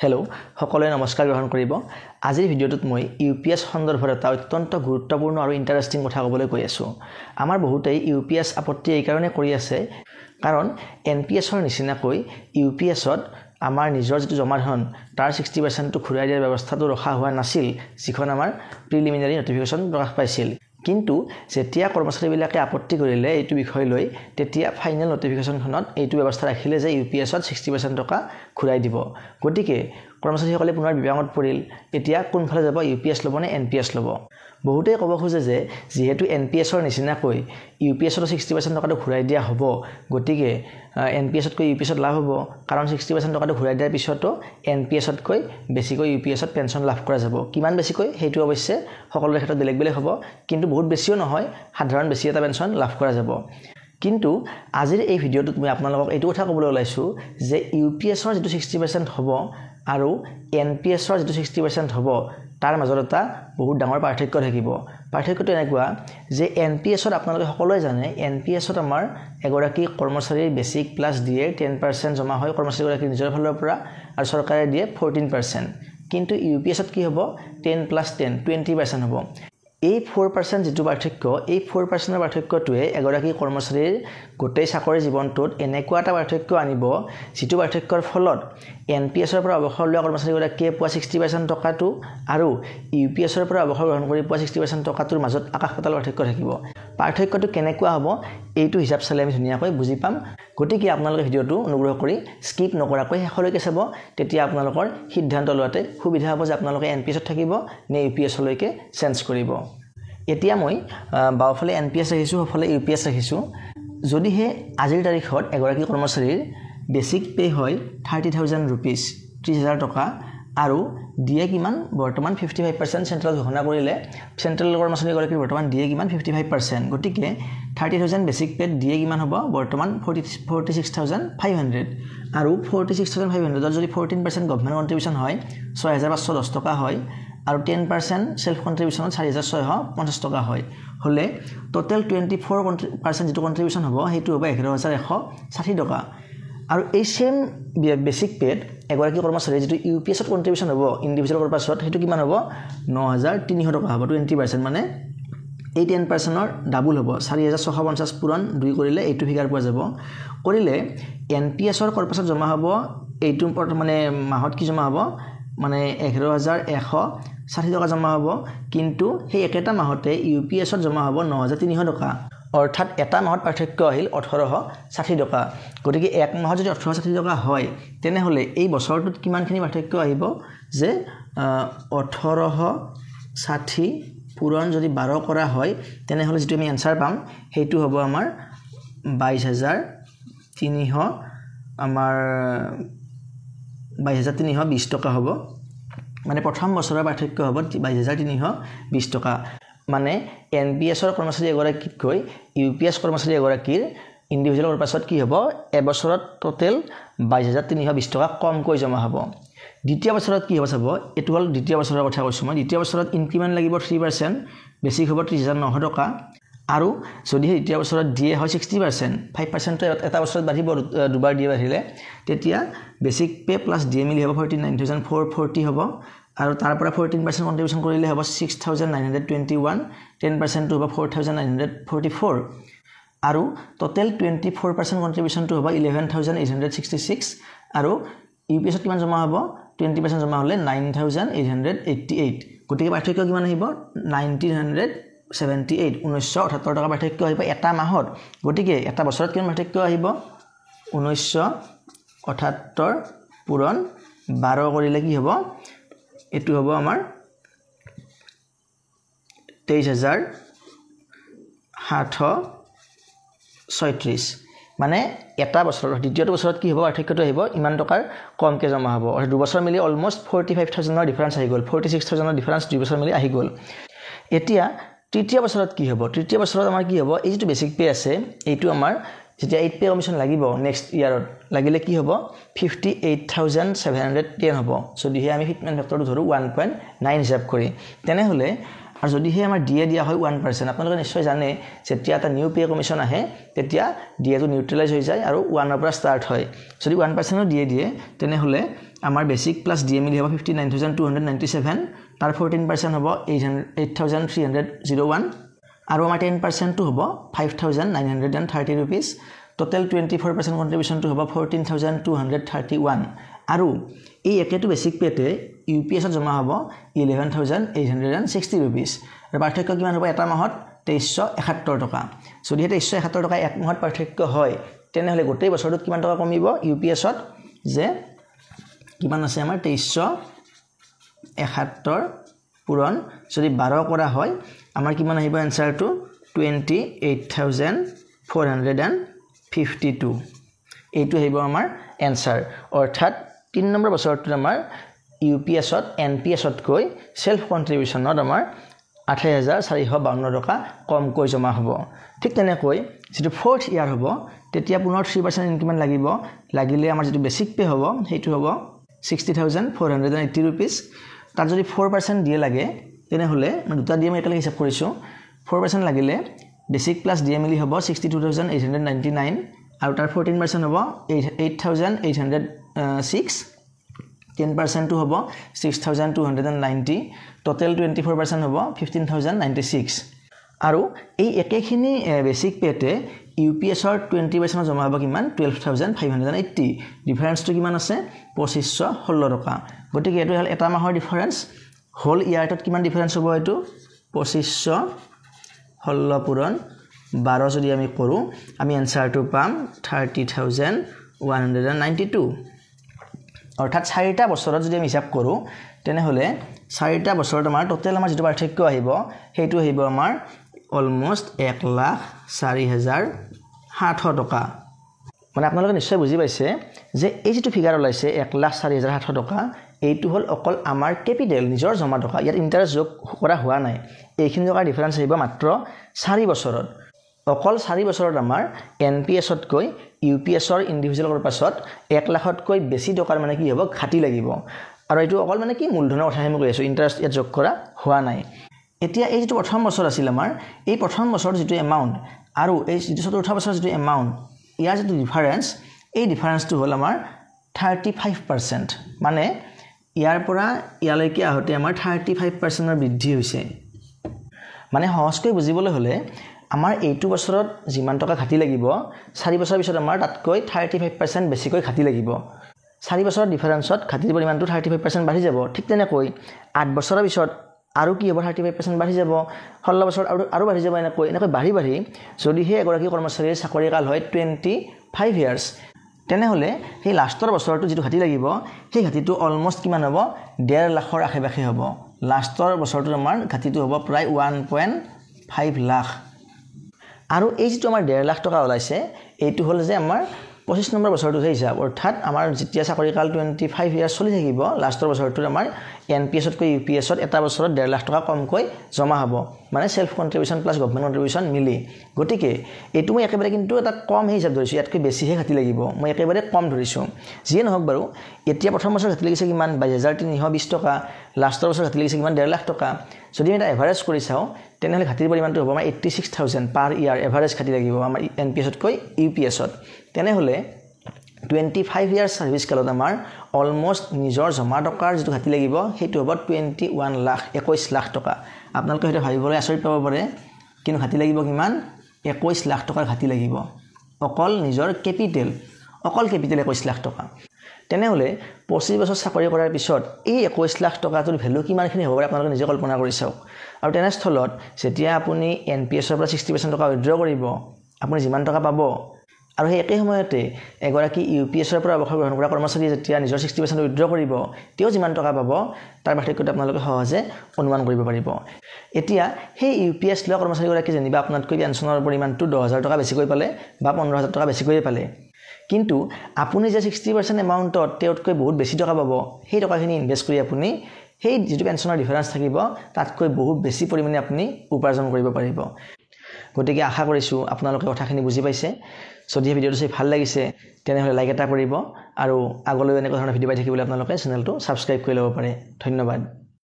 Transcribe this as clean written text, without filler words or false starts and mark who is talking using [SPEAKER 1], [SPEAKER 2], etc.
[SPEAKER 1] Hello' সকলোৱে নমস্কাৰ গ্ৰহণ কৰিব। আজিৰ ভিডিঅ'টোত মই ইউপিএছ সন্দৰ্ভত এটা অত্যন্ত গুৰুত্বপূৰ্ণ আৰু ইণ্টাৰেষ্টিং কথা ক'বলৈ গৈ আছোঁ। আমাৰ বহুতেই ইউপিএছ আপত্তি এই কাৰণে কৰি আছে কাৰণ এনপিএছৰ নিচিনাকৈ ইউপিএছত আমাৰ নিজৰ যিটো জমা ধন তাৰ 60% ঘূৰাই দিয়াৰ ব্যৱস্থাটো ৰখা হোৱা নাছিল, যিখন আমাৰ প্ৰিলিমিনাৰী নটিফিকেশ্যন প্ৰকাশ পাইছিল। কিন্তু যেতিয়া কৰ্মচাৰীবিলাকে আপত্তি কৰিলে এইটো বিষয় লৈ, তেতিয়া ফাইনেল নটিফিকেশ্যনখনত এইটো ব্যৱস্থা ৰাখিলে যে ইউপিএছত 60% টকা ঘূৰাই দিব। গতিকে কৰ্মচাৰীসকলে পুনৰ বিবাদত পৰিল, এতিয়া কোনফালে যাব, ইউপিএছ ল'ব নে এনপিএছ ল'ব? বহুতেই ক'ব খোজে যে যিহেতু এনপিএছৰ নিচিনাকৈ ইউপিএছতো 60% টকাটো ঘূৰাই দিয়া হ'ব, গতিকে এনপিএছতকৈ ইউপিএছত লাভ হ'ব, কাৰণ 60% টকাটো ঘূৰাই দিয়াৰ পিছতো এনপিএছতকৈ বেছিকৈ ইউপিএছত পেঞ্চন লাভ কৰা যাব। কিমান বেছিকৈ সেইটো অৱশ্যে সকলোৰে ক্ষেত্ৰত বেলেগ বেলেগ হ'ব, কিন্তু বহুত বেছিও নহয়, সাধাৰণ বেছি এটা পেঞ্চন লাভ কৰা যাব। কিন্তু আজিৰ এই ভিডিঅ'টোত মই আপোনালোকক এইটো কথা ক'বলৈ ওলাইছোঁ যে ইউপিএছৰ যিটো 60% হ'ব আৰু এনপিএছৰ যিটো 60% হ'ব, তাৰ মাজত এটা বহুত ডাঙৰ পাৰ্থক্য থাকিব। পাৰ্থক্যটো এনেকুৱা যে এনপিএছত আপোনালোকে সকলোৱে জানে, এনপিএছত আমাৰ এগৰাকী কৰ্মচাৰীৰ বেছিক প্লাছ দিয়ে 10% জমা হয় কৰ্মচাৰীগৰাকীৰ নিজৰ ফালৰ পৰা, আৰু চৰকাৰে দিয়ে 14%। কিন্তু ইউপিএছত কি হ'ব, 10 + 10 20% হ'ব। এই 4% যিটো পাৰ্থক্য, এই 4%ৰ পাৰ্থক্যটোৱে এগৰাকী কৰ্মচাৰীৰ গোটেই চাকৰি জীৱনটোত এনেকুৱা এটা পাৰ্থক্য আনিব, যিটো পাৰ্থক্যৰ ফলত এনপিএছৰ পৰা অৱসৰ লোৱা কৰ্মচাৰীগৰাকীয়ে পোৱা 60% টকাটো আৰু ইউপিএছৰ পৰা অৱসৰ গ্ৰহণ কৰি পোৱা 60% টকাটোৰ মাজত আকাশ পাতাল পাৰ্থক্য থাকিব। পাৰ্থক্যটো কেনেকুৱা হ'ব এইটো হিচাপ চালে আমি ধুনীয়াকৈ বুজি পাম। গতিকে আপোনালোকে ভিডিঅ'টো অনুগ্ৰহ কৰি স্কিপ নকৰাকৈ শেষলৈকে চাব, তেতিয়া আপোনালোকৰ সিদ্ধান্ত লোৱাতে সুবিধা হ'ব যে আপোনালোকে এনপিএছত থাকিব নে ইউপিএছলৈকে চেঞ্জ কৰিব। এতিয়া মই বাওঁফালে এনপিএছ ৰাখিছোঁ, সোঁফালে ইউপিএছ ৰাখিছোঁ। যদিহে আজিৰ তাৰিখত এগৰাকী কৰ্মচাৰীৰ বেছিক পে' হয় 30,000 ৰুপিজ, 30,000 টকা, আৰু দিয়ে কিমান, বৰ্তমান 55% চেণ্ট্ৰেল ঘোষণা কৰিলে, চেণ্ট্ৰেল কৰ্মচাৰীগৰাকীৰ বৰ্তমান দিয়ে কিমান, 55%। গতিকে 30,000 বেছিক পে'ত দিয়ে কিমান হ'ব, বৰ্তমান 46,500, আৰু 46,500ত যদি 14% গভৰ্ণমেণ্ট কণ্ট্ৰিবিউশ্যন হয় 6,510 টকা হয়, আৰু 10% চেল্ফ কণ্ট্ৰিবিউশ্যনত 4,650 টকা হয়, হ'লে টোটেল 24% যিটো কণ্ট্ৰিবিউশ্যন হ'ব সেইটো হ'ব 11,160 টকা। আৰু এই ছেম বেছিক পে'ত এগৰাকী কৰ্মচাৰীৰ যিটো ইউপিএছত কণ্ট্ৰিবিউশ্যন হ'ব ইণ্ডিভিজুৱেল পাৰ্পাছত, সেইটো কিমান হ'ব, 9,300 টকা হ'ব, 20%, মানে এই 10%ৰ ডাবুল হ'ব, 4,650 পূৰণ 2 কৰিলে এইটো ফিগাৰ পোৱা যাব। কৰিলে এনপিএছৰ কৰ্পাছত জমা হ'ব, এইটো মানে মাহত কি জমা হ'ব, মানে 11,160 টকা জমা হ'ব, কিন্তু সেই একেটা মাহতে ইউপিএছত জমা হ'ব 9,300 টকা, অৰ্থাৎ এটা মাহত পাৰ্থক্য আহিল 1,860 টকা। গতিকে এক মাহত যদি 1,860 টকা হয়, তেনেহ'লে এই বছৰটোত কিমানখিনি পাৰ্থক্য আহিব যে 1,860 পূৰণ যদি 12 কৰা হয়, তেনেহ'লে যিটো আমি এনচাৰ পাম সেইটো হ'ব আমাৰ 22,300, আমাৰ 22,320 টকা হ'ব। মানে প্ৰথম বছৰৰ পাৰ্থক্য হ'ব 22,320 টকা। মানে এনপিএছৰ কৰ্মচাৰী এগৰাকীতকৈ ইউপিএছ কৰ্মচাৰী এগৰাকীৰ ইণ্ডিভিজুৱেল পাৰ্পাছত কি হ'ব, এবছৰত টোটেল 22,320 টকা কমকৈ জমা হ'ব। দ্বিতীয় বছৰত কি হ'ব চাব, এইটো হ'ল দ্বিতীয় বছৰৰ কথা কৈছোঁ মই। দ্বিতীয় বছৰত ইনক্ৰিমেণ্ট লাগিব 3%, বেছিক হ'ব 30,900 টকা, আৰু যদিহে দ্বিতীয় বছৰত দিয়ে হয় 60%, 5%টো এটা বছৰত বাঢ়িব, দুবাৰ দিয়ে বাঢ়িলে, তেতিয়া বেছিক পে' প্লাছ দিয়ে মিলি হ'ব 49,440 হ'ব, আৰু তাৰ পৰা 14% কণ্ট্ৰিবিউশ্যন কৰিলে হ'ব 6,921, 10%টো হ'ব 4,944, আৰু টোটেল 24% কণ্ট্ৰিবিউশ্যনটো হ'ব 11,866, আৰু ইউপিএছত কিমান জমা হ'ব, 20% জমা হ'লে 9,888। গতিকে পাৰ্থক্য কিমান আহিব, 1,978, 1,978 টকা পাৰ্থক্য আহিব এটা মাহত। গতিকে এটা বছৰত কিমান পাৰ্থক্য আহিব, 1,978 পূৰণ 12 কৰিলে কি হ'ব, এইটো হ'ব আমাৰ 23,736। মানে এটা বছৰত, দ্বিতীয়টো বছৰত কি হ'ব, পাৰ্থক্যটো আহিব ইমান টকাৰ কমকৈ জমা হ'ব, আৰু দুবছৰ মিলি অলমষ্ট 45,000ৰ ডিফাৰেঞ্চ আহি গ'ল, 46,000ৰ ডিফাৰেঞ্চ 2 বছৰ মিলি আহি গ'ল। এতিয়া তৃতীয় বছৰত কি হ'ব, তৃতীয় বছৰত আমাৰ কি হ'ব, এই যিটো বেছিক পে' আছে এইটো আমাৰ যেতিয়া 8 পে' কমিশ্যন লাগিব নেক্সট ইয়াৰত, লাগিলে কি হ'ব, 58,710 হ'ব, যদিহে আমি ফিটমেণ্ট ফেক্টৰটো ধৰোঁ 1.9 হিচাপ কৰি। তেনেহ'লে আৰু যদিহে আমাৰ দিয়ে দিয়া হয় 1%, আপোনালোকে নিশ্চয় জানে যেতিয়া এটা নিউ পে' কমিশ্যন আহে তেতিয়া ডিএটো নিউট্ৰেলাইজ হৈ যায় আৰু 1ৰ পৰা ষ্টাৰ্ট হয়। যদি 1%ও দিয়ে তেনেহ'লে আমাৰ বেসিক প্লাস ডিএ মিলি হ'ব 59297 তাৰ 14% হ'ব 8301 আৰু আমাৰ 10% টো হ'ব 5930 rupees total 24% contribution টো হ'ব 14231 আৰু এই একেটো বেসিক পেতে ইউপিএছ ত জমা হ'ব 11860 rupees আৰু পাৰ্থক্য কিমান হ'ব এটা মাহত 2371 টকা যদি 2371 টকা এক মাহত পাৰ্থক্য হয় তেনেহলে গোটেই বছৰটোত কিমান টকা কমিব ইউপিএছ ত যে কিমান আছে আমাৰ 2371 পূৰণ যদি 12 কৰা হয় আমাৰ কিমান আহিব এনসাৰটো 28452 এইটো আহিব আমাৰ এনসাৰ অৰ্থাৎ 3 নম্বৰ বছৰটোত আমাৰ ইউপিএছ ত এনপিএছ ত কৈ সেলফ কন্ট্ৰিবিউশনত আমাৰ 8452 টকা কমকৈ জমা হ'ব ঠিক তেনেকৈ যেটো 4th ইয়াৰ হ'ব তেতিয়া পুনৰ 3% ইনক্ৰিমেন্ট লাগিলে আমাৰ যেটো বেসিক পে হ'ব হেতু হ'ব 60480 rupees তাৰ যদি 4% দিয়ে লাগে তেনেহলে মই দুটা দিয়ে মই একেলগে হিসাব কৰিছো 4% লাগিলে বেসিক প্লাস ডিএ মিলি হ'ব 62899 আৰু তাৰ 14% হ'ব 8806 10% টো হ'ব 6290 total 24% হ'ব 15096 আৰু এই একেখিনি বেসিক পেতে ইউপিএছ ৰ 20% জমা হ'ব কিমান 12580 ডিফাৰেন্স টো কিমান আছে 2516 টকা গতিকে এটো হল এটা মাহৰ ডিফাৰেন্স হোল ইয়াৰটোত কিমান ডিফাৰেন্স হ'ব এটো 2516 পূৰণ 12 যদি আমি কৰো আমি এনসাৰটো পাম 30192 অৰ্থাৎ 4টা বছৰত যদি আমি হিসাব কৰো তেনেহলে 4টা বছৰত আমাৰ টোটাল আমাৰ যেটো পাৰ্থক্য আহিব হেতু আহিব আমাৰ অলমোস্ট 1,04,700 টকা মানে আপোনালোকে নিশ্চয় বুজি পাইছে যে এই যেটো ফিগাৰ ওলাইছে 1,04,700 টকা এইটো হল অকল আমাৰ ক্যাপিটাল নিজৰ জমা টকা ইয়াত ইন্টাৰেষ্ট যোগ কৰা হোৱা নাই এইখিনি টকাৰ ডিফাৰেন্স আহিব মাত্ৰ 4 বছৰত অকল 4 বছৰত আমাৰ এনপিএছ ত কৈ ইউপিএছ ৰ ইন্ডিভিজুৱেল কৰাৰ পাছত 1 লাখতকৈ বেছি টকাৰ মানে কি হ'ব ঘাটি লাগিব আৰু এইটো অকল মানে কি মূলধনৰ কথা আমি কৈ আছো ইন্টাৰেষ্ট ইয়াত যোগ কৰা হোৱা নাই এতিয়া এই যেটো প্ৰথম বছৰ আছিল আমাৰ এই প্ৰথম বছৰ যেটো এমাউন্ট আৰু এই যেটো চতুৰ্থ বছৰ যেটো এমাউন্ট ইয়াৰ যেটো ডিফাৰেন্স এই ডিফাৰেন্সটো হল আমাৰ 35% মানে ইয়াৰ পৰা ইয়ালৈকে আহতে আমাৰ 35% ৰ বৃদ্ধি হৈছে মানে সহজকৈ বুজিবলৈ হলে আমাৰ এইটো বছৰত যিমান টকা ঘাটি লাগিব 4 বছৰ পিছত আমাৰ তাতকৈ 35% বেছিকৈ ঘাটি লাগিব 4 বছৰৰ ডিফাৰেন্সত ঘাটিৰ পৰিমাণটো 35% বাঢ়ি যাব ঠিক তেনেকৈ 8 বছৰৰ পিছত আৰু কি হ'ব 35% বাঢ়ি যাব 16 বছৰ আৰু বাঢ়ি যাব এনেকৈ বাঢ়ি যদি হে এগৰাকী কৰ্মচাৰীৰ চাকৰি কাল হয় 25 ইয়াৰ্স তেনেহলে সেই লাষ্টৰ বছৰটো যেটো ঘাটি লাগিব সেই ঘাটিটো অলমোস্ট কিমান হ'ব 1.5 লাখৰ আশেপাশে হ'ব লাষ্টৰ বছৰটো আমাৰ ঘাটিটো হ'ব প্ৰায় 1.5 লাখ আৰু এই যেটো আমাৰ 1.5 লাখ টকা ওলাইছে এইটো হল যে আমাৰ 25 নম্বৰ বছৰটো হিসাব অৰ্থাৎ আমাৰ যেতিয়া চাকৰি কাল 25 ইয়াৰ্স চলি থাকিব লাষ্টৰ বছৰটো আমাৰ এনপিএছ ত কৈ ইউপিএছ ত এটা বছৰত 1.5 লাখ টকা কমকৈ জমা হ'ব মানে সেলফ কন্ট্ৰিবিউশন প্লাস গভৰ্নমেন্ট কন্ট্ৰিবিউশন মিলি গটিকে এটো মই একেবাৰে কিন্তু এটা কম হিসাব ধৰিছো ইয়াতকৈ বেছিহে ঘাটি লাগিব মই একেবাৰে কম ধৰিছো যিয়ে নহওক বাৰু এতিয়া প্ৰথম বছৰ ঘাটি লাগিছে কিমান 22320 টকা লাষ্টৰ বছৰ ঘাটি লাগিছে কিমান 1.5 লাখ টকা যদি এটা এভাৰেজ কৰি চাও তেনেহলে ঘাটিৰ পৰিমাণটো হ'ব আমাৰ 86000 পাৰ ইয়াৰ এভাৰেজ ঘাটি লাগিব আমাৰ এনপিএছ ত কৈ ইউপিএছ ত তেনেহলে 25 ইয়াৰ সাৰ্ভিস কালত আমাৰ অলমোস্ট নিজৰ জমা টকাৰ যেটো ঘাটি লাগিব হেতু হ'ব 21 লাখ টকা আপোনালোকে হেতু ভাবিবলৈ আচৰিত পাব পাৰে কিন্তু ঘাটি লাগিব কিমান 21 লাখ টকাৰ ঘাটি লাগিব অকল নিজৰ ক্যাপিটাল 21 লাখ টকা তেনেহলে 25 বছৰ চাকৰি কৰাৰ পিছত এই 21 লাখ টকাটোৰ ভ্যালু কিমানখিনি হ'ব পাৰে আপোনালোকে নিজে কল্পনা কৰি চাওক আৰু তেনেস্থলত যেতিয়া আপুনি এনপিএছ ৰ পৰা 60% টকা উইথড্ৰ কৰিব আপুনি যিমান টকা পাব আৰু এই একে সময়তে এগৰাকী ইউপিএছ ৰ পৰা অৱসৰ গ্ৰহণ কৰা কৰ্মচাৰী যেতিয়া নিজৰ 60% উইথড্ৰ কৰিব তেও যিমান টকা পাব তাৰ পাৰ্থক্যটো আপোনালোকে সহজে অনুমান কৰিব পাৰিব এতিয়া সেই ইউপিএছ লোৱা কৰ্মচাৰীগৰাকী যেনিবা আপোনাতকৈ পেনচনৰ পৰিমাণটো 10000 টকা বেছিকৈ পালে বা 15000 টকা বেছিকৈ পালে কিন্তু আপুনি যে 60% এমাউন্টত তেতকৈ বহুত বেছি টকা পাব সেই টকাখিনি ইনভেস্ট কৰি আপুনি সেই যেটো পেনচনৰ ডিফাৰেন্স থাকিব তাতকৈ বহুত বেছি পৰিমাণে আপুনি উপাৰ্জন কৰিব পাৰিব গতিকে আশা কৰিছো আপোনালোকে কথাখিনি বুজি পাইছে যদি এই ভিডিওটো চাই ভাল লাগিছে তেনেহলে লাইক এটা কৰিব আৰু আগলৈ এনেকুৱা ধৰণৰ ভিডিও পাই থাকিবলৈ আপোনালোকে চেনেলটো সাবস্ক্ৰাইব কৰি ল'ব পাৰে ধন্যবাদ